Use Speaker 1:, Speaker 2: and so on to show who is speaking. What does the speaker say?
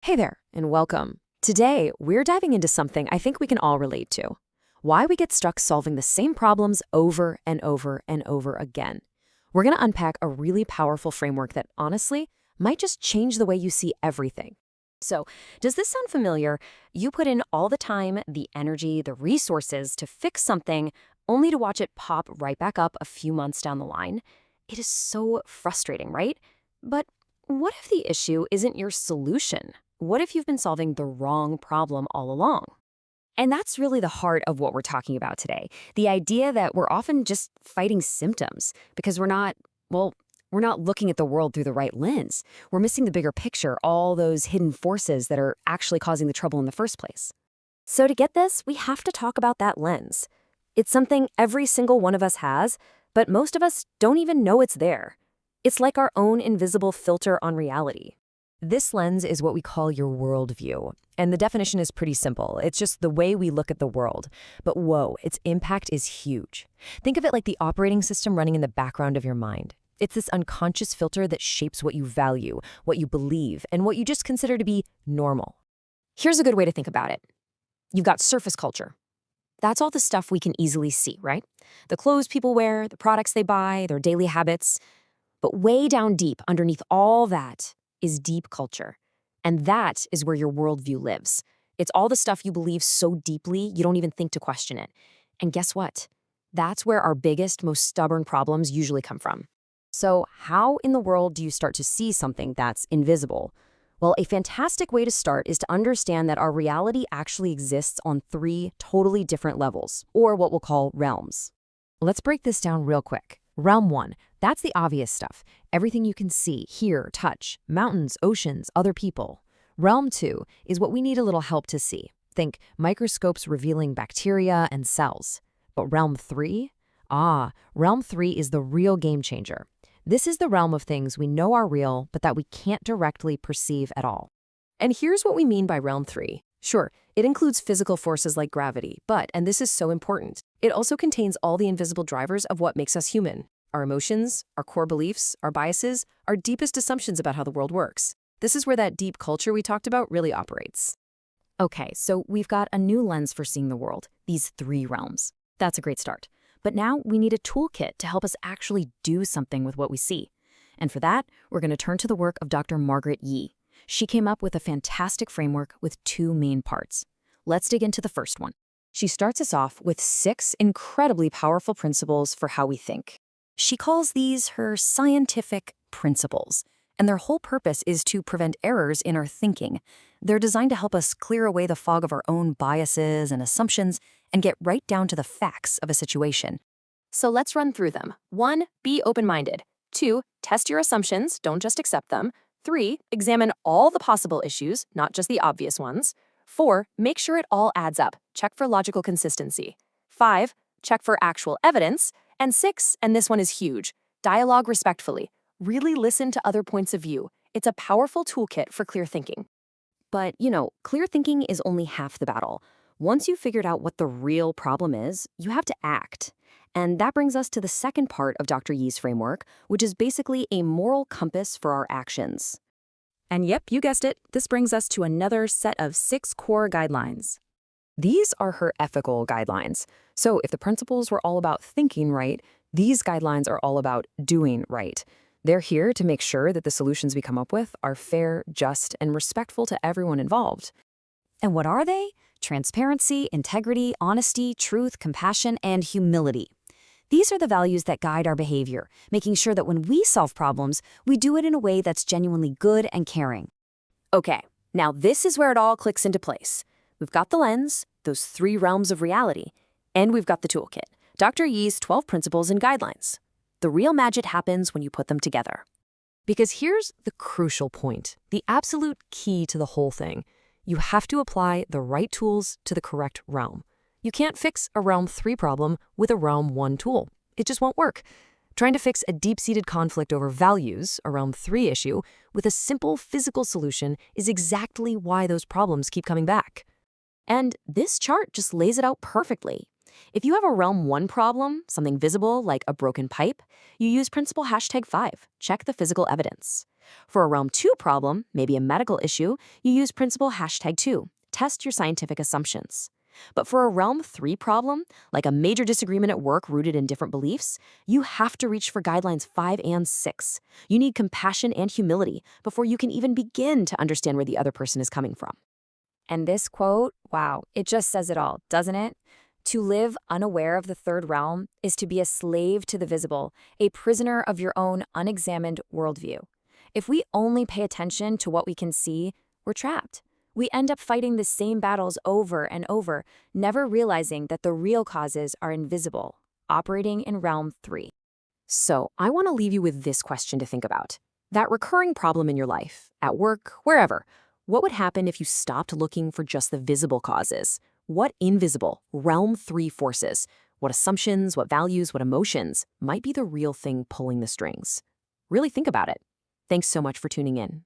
Speaker 1: Hey there, and welcome. Today, we're diving into something I think we can all relate to: why we get stuck solving the same problems over and over and over again. We're going to unpack a really powerful framework that honestly might just change the way you see everything. So, does this sound familiar? You put in all the time, the energy, the resources to fix something, only to watch it pop right back up a few months down the line. It is so frustrating, right? But what if the issue isn't your solution? What if you've been solving the wrong problem all along? And that's really the heart of what we're talking about today. The idea that we're often just fighting symptoms because we're not looking at the world through the right lens. We're missing the bigger picture, all those hidden forces that are actually causing the trouble in the first place. So to get this, we have to talk about that lens. It's something every single one of us has, but most of us don't even know it's there. It's like our own invisible filter on reality. This lens is what we call your worldview. And the definition is pretty simple. It's just the way we look at the world. But whoa, its impact is huge. Think of it like the operating system running in the background of your mind. It's this unconscious filter that shapes what you value, what you believe, and what you just consider to be normal. Here's a good way to think about it. You've got surface culture. That's all the stuff we can easily see, right? The clothes people wear, the products they buy, their daily habits. But way down deep, underneath all that, is deep culture. And that is where your worldview lives. It's all the stuff you believe so deeply you don't even think to question it. And guess what? That's where our biggest, most stubborn problems usually come from. So how in the world do you start to see something that's invisible? Well, a fantastic way to start is to understand that our reality actually exists on three totally different levels, or what we'll call realms. Let's break this down real quick. Realm 1, that's the obvious stuff. Everything you can see, hear, touch, mountains, oceans, other people. Realm 2 is what we need a little help to see. Think microscopes revealing bacteria and cells. But Realm 3? Realm 3 is the real game changer. This is the realm of things we know are real, but that we can't directly perceive at all. And here's what we mean by Realm 3. Sure, it includes physical forces like gravity, but, and this is so important, it also contains all the invisible drivers of what makes us human. Our emotions, our core beliefs, our biases, our deepest assumptions about how the world works. This is where that deep culture we talked about really operates. Okay, so we've got a new lens for seeing the world, these three realms. That's a great start. But now we need a toolkit to help us actually do something with what we see. And for that, we're going to turn to the work of Dr. Margaret Yi. She came up with a fantastic framework with two main parts. Let's dig into the first one. She starts us off with 6 incredibly powerful principles for how we think. She calls these her scientific principles, and their whole purpose is to prevent errors in our thinking. They're designed to help us clear away the fog of our own biases and assumptions and get right down to the facts of a situation. So let's run through them. 1, be open-minded. 2, test your assumptions, don't just accept them. 3, examine all the possible issues, not just the obvious ones. 4, make sure it all adds up. Check for logical consistency. 5, check for actual evidence. And 6, and this one is huge, dialogue respectfully. Really listen to other points of view. It's a powerful toolkit for clear thinking. But, clear thinking is only half the battle. Once you've figured out what the real problem is, you have to act. And that brings us to the second part of Dr. Yi's framework, which is basically a moral compass for our actions. And yep, you guessed it, this brings us to another set of 6 core guidelines. These are her ethical guidelines. So if the principles were all about thinking right, these guidelines are all about doing right. They're here to make sure that the solutions we come up with are fair, just, and respectful to everyone involved. And what are they? Transparency, integrity, honesty, truth, compassion, and humility. These are the values that guide our behavior, making sure that when we solve problems, we do it in a way that's genuinely good and caring. Okay, now this is where it all clicks into place. We've got the lens, those 3 realms of reality, and we've got the toolkit, Dr. Yi's 12 principles and guidelines. The real magic happens when you put them together. Because here's the crucial point, the absolute key to the whole thing. You have to apply the right tools to the correct realm. You can't fix a Realm 3 problem with a Realm 1 tool. It just won't work. Trying to fix a deep-seated conflict over values, a Realm 3 issue, with a simple physical solution is exactly why those problems keep coming back. And this chart just lays it out perfectly. If you have a Realm 1 problem, something visible like a broken pipe, you use principle #5, check the physical evidence. For a Realm 2 problem, maybe a medical issue, you use principle #2. Test your scientific assumptions. But for a Realm 3 problem, like a major disagreement at work rooted in different beliefs, you have to reach for guidelines 5 and 6. You need compassion and humility before you can even begin to understand where the other person is coming from.
Speaker 2: And this quote, wow, it just says it all, doesn't it? To live unaware of the third realm is to be a slave to the visible, a prisoner of your own unexamined worldview. If we only pay attention to what we can see, we're trapped. We end up fighting the same battles over and over, never realizing that the real causes are invisible, operating in Realm 3.
Speaker 1: So, I want to leave you with this question to think about. That recurring problem in your life, at work, wherever, what would happen if you stopped looking for just the visible causes? What invisible, Realm 3 forces, what assumptions, what values, what emotions might be the real thing pulling the strings? Really think about it. Thanks so much for tuning in.